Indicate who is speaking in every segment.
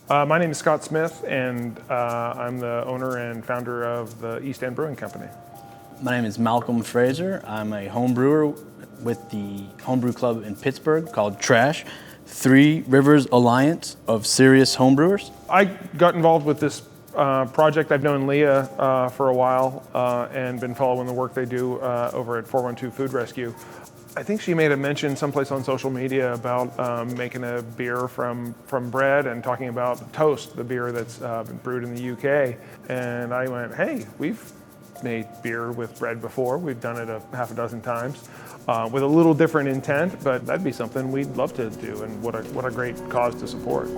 Speaker 1: My name is Scott Smith, and I'm the owner and founder of the End Brewing Company.
Speaker 2: My name is Malcolm Fraser. I'm a home brewer with the homebrew club in Pittsburgh called Trash, Three Rivers Alliance of Serious Homebrewers.
Speaker 1: I got involved with this project. I've known Leah for a while and been following the work they do over at 412 Food Rescue. I think she made a mention someplace on social media about making a beer from bread and talking about Toast, the beer that's been brewed in the UK. And I went, hey, we've made beer with bread before. We've done it half a dozen times with a little different intent, but that'd be something we'd love to do, and what a great cause to support.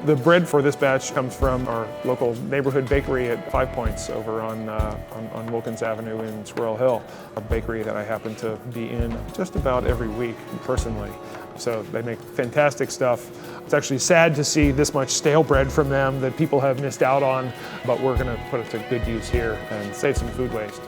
Speaker 1: The bread for this batch comes from our local neighborhood bakery at 5 Points over on Wilkins Avenue in Squirrel Hill, a bakery that I happen to be in just about every week personally. So they make fantastic stuff. It's actually sad to see this much stale bread from them that people have missed out on, but we're going to put it to good use here and save some food waste.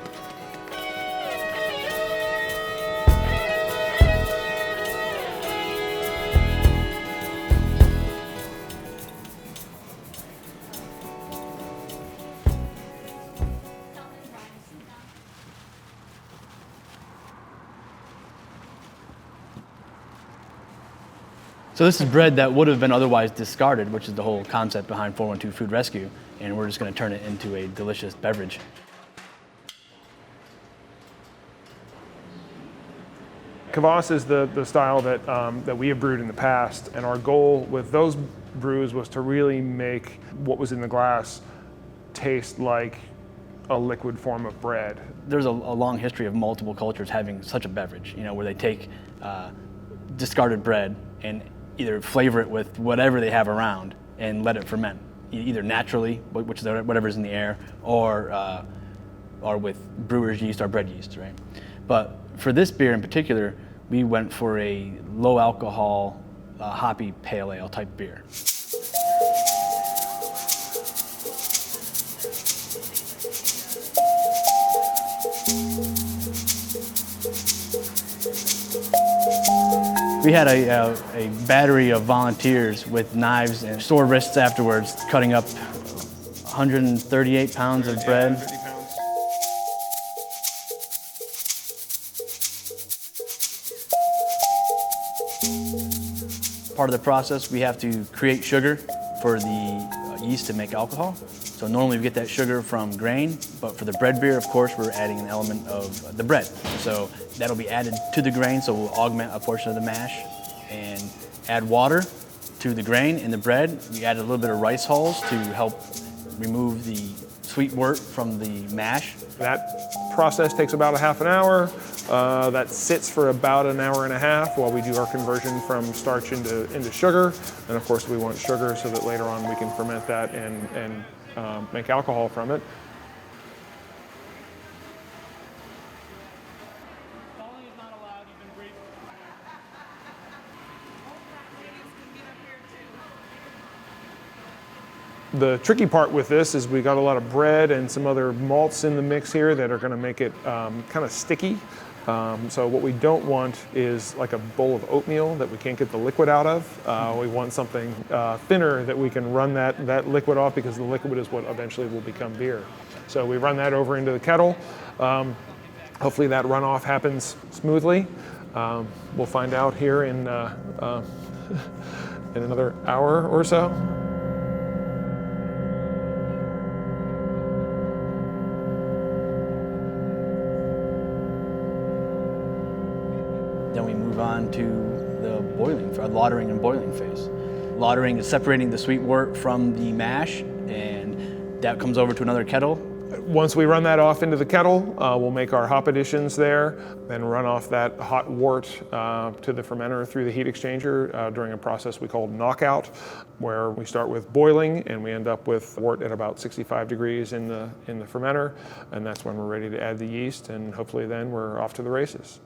Speaker 2: So this is bread that would have been otherwise discarded, which is the whole concept behind 412 Food Rescue, and we're just going to turn it into a delicious beverage.
Speaker 1: Kvass is the style that we have brewed in the past, and our goal with those brews was to really make what was in the glass taste like a liquid form of bread.
Speaker 2: There's a long history of multiple cultures having such a beverage, where they take discarded bread and either flavor it with whatever they have around and let it ferment, either naturally, which is whatever's in the air, or with brewer's yeast or bread yeast, right? But for this beer in particular, we went for a low alcohol, hoppy pale ale type beer. We had a battery of volunteers with knives and sore wrists afterwards, cutting up 138 pounds of bread. Part of the process, we have to create sugar for the yeast to make alcohol. So normally we get that sugar from grain, but for the bread beer, of course, we're adding an element of the bread. So that'll be added to the grain, so we'll augment a portion of the mash and add water to the grain and the bread. We added a little bit of rice hulls to help remove the sweet wort from the mash.
Speaker 1: That process takes about a half an hour. That sits for about an hour and a half while we do our conversion from starch into sugar. And of course we want sugar so that later on we can ferment that and make alcohol from it. The tricky part with this is we got a lot of bread and some other malts in the mix here that are going to make it kind of sticky. So what we don't want is like a bowl of oatmeal that we can't get the liquid out of. We want something thinner that we can run that liquid off, because the liquid is what eventually will become beer. So we run that over into the kettle. Hopefully that runoff happens smoothly. We'll find out here in another hour or so.
Speaker 2: Then we move on to the lautering and boiling phase. Lautering is separating the sweet wort from the mash, and that comes over to another kettle
Speaker 1: Once we run that off into the kettle, we'll make our hop additions there, then run off that hot wort to the fermenter through the heat exchanger during a process we call knockout, where we start with boiling and we end up with wort at about 65 degrees in the fermenter, and that's when we're ready to add the yeast, and hopefully then we're off to the races.